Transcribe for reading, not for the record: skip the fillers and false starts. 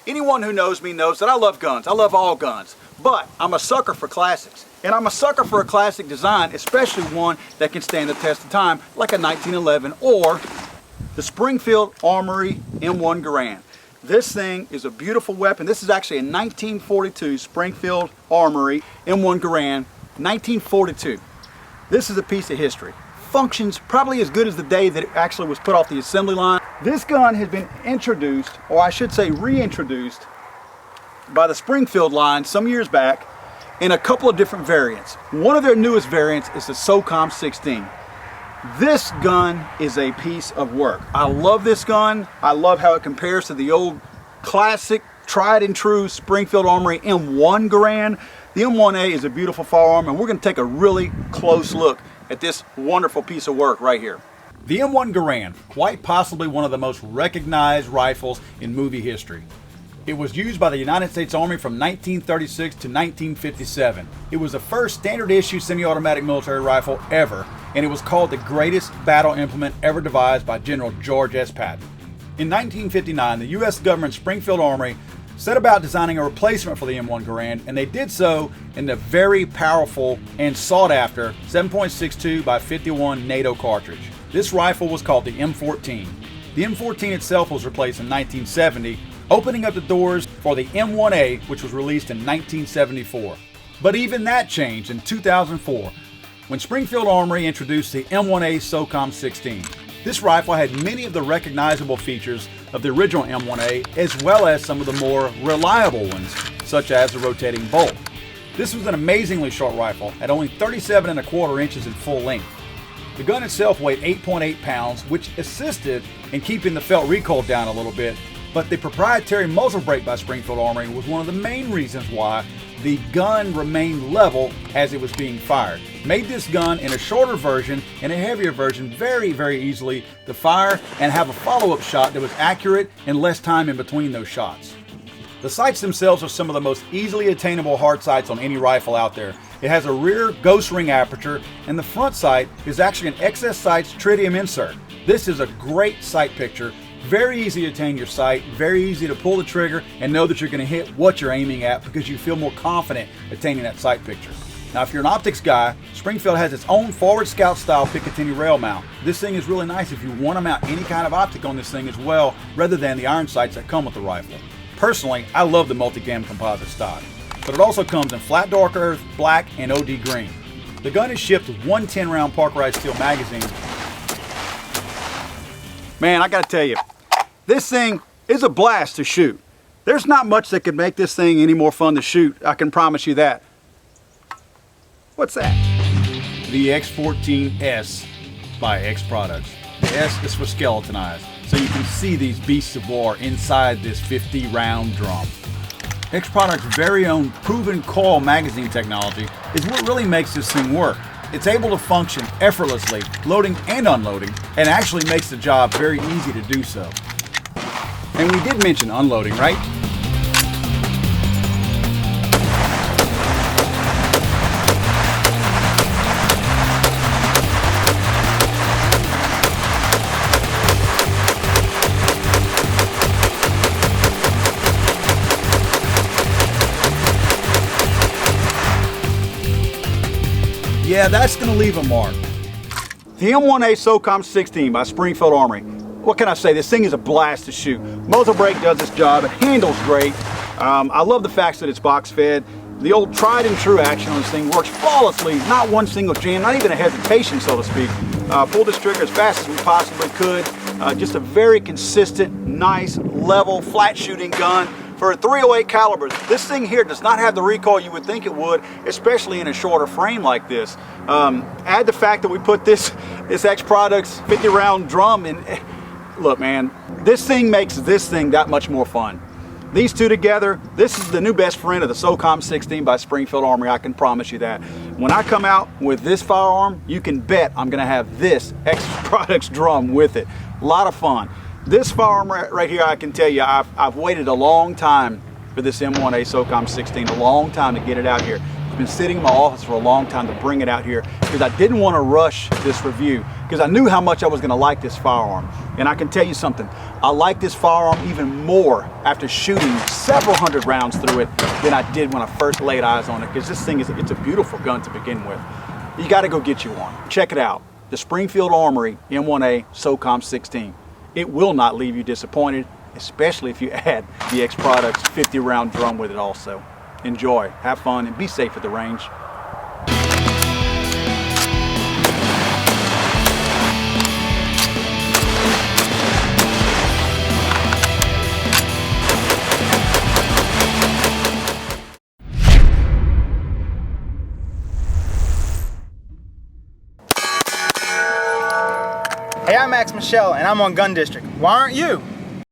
Anyone who knows me knows that I love guns. I love all guns, but I'm a sucker for classics. And I'm a sucker for a classic design, especially one that can stand the test of time, like a 1911 or the Springfield Armory M1 Garand. This thing is a beautiful weapon. This is actually a 1942 Springfield Armory M1 Garand, 1942. This is a piece of history. Functions probably as good as the day that it actually was put off the assembly line. This gun has been introduced, or I should say reintroduced, by the Springfield line some years back in a couple of different variants. One of their newest variants is the Socom 16. This gun is a piece of work. I love this gun. I love how it compares to the old classic, tried and true Springfield Armory M1 Garand. The M1A is a beautiful firearm, and we're going to take a really close look at this wonderful piece of work right here. The M1 Garand, quite possibly one of the most recognized rifles in movie history. It was used by the United States Army from 1936 to 1957. It was the first standard issue semi-automatic military rifle ever, and it was called the greatest battle implement ever devised by General George S. Patton. In 1959, the U.S. government Springfield Armory set about designing a replacement for the M1 Garand, and they did so in the very powerful and sought-after 7.62 by 51 NATO cartridge. This rifle was called the M14. The M14 itself was replaced in 1970, opening up the doors for the M1A, which was released in 1974. But even that changed in 2004 when Springfield Armory introduced the M1A Socom 16. This rifle had many of the recognizable features of the original M1A, as well as some of the more reliable ones, such as the rotating bolt. This was an amazingly short rifle at only 37¼ inches in full length. The gun itself weighed 8.8 pounds, which assisted in keeping the felt recoil down a little bit, but the proprietary muzzle brake by Springfield Armory was one of the main reasons why the gun remained level as it was being fired. Made this gun in a shorter version and a heavier version very, very easily to fire and have a follow-up shot that was accurate and less time in between those shots. The sights themselves are some of the most easily attainable hard sights on any rifle out there. It has a rear ghost ring aperture, and the front sight is actually an XS Sights tritium insert. This is a great sight picture. Very easy to attain your sight, very easy to pull the trigger and know that you're going to hit what you're aiming at because you feel more confident attaining that sight picture. Now, if you're an optics guy, Springfield has its own forward scout style Picatinny rail mount. This thing is really nice if you want to mount any kind of optic on this thing as well, rather than the iron sights that come with the rifle. Personally, I love the multi-cam composite stock, but it also comes in flat dark earth, black, and OD green. The gun is shipped with one 10-round Parkerized steel magazine. Man, I gotta tell you, this thing is a blast to shoot. There's not much that could make this thing any more fun to shoot, I can promise you that. What's that? The X14S by X Products. The S is for skeletonized, so you can see these beasts of war inside this 50-round drum. X Products' very own proven coil magazine technology is what really makes this thing work. It's able to function effortlessly, loading and unloading, and actually makes the job very easy to do so. And we did mention unloading, right? Yeah, that's going to leave a mark. The M1A Socom 16 by Springfield Armory. What can I say? This thing is a blast to shoot. Muzzle brake does its job. It handles great. I love the fact that it's box fed. The old tried and true action on this thing works flawlessly. Not one single jam, not even a hesitation, so to speak. Pulled this trigger as fast as we possibly could. Just a very consistent, nice, level, flat shooting gun. For a .308 caliber, this thing here does not have the recoil you would think it would, especially in a shorter frame like this. Add the fact that we put this X Products 50-round drum in. Look, man, this thing makes this thing that much more fun. These two together, this is the new best friend of the Socom 16 by Springfield Armory, I can promise you that. When I come out with this firearm, you can bet I'm gonna have this X Products drum with it. A lot of fun. This firearm right here, I can tell you, I've waited a long time for this M1A Socom 16, a long time to get it out here. been sitting in my office for a long time to bring it out here because I didn't want to rush this review because I knew how much I was going to like this firearm. And I can tell you something, I like this firearm even more after shooting several hundred rounds through it than I did when I first laid eyes on it, because this thing it's a beautiful gun to begin with. You got to go get you one. Check it out, the Springfield Armory M1A Socom 16. It will not leave you disappointed, especially if you add the X Products 50 round drum with it also. Enjoy, have fun, and be safe at the range. Hey, I'm Max Michelle, and I'm on Gun District. Why aren't you?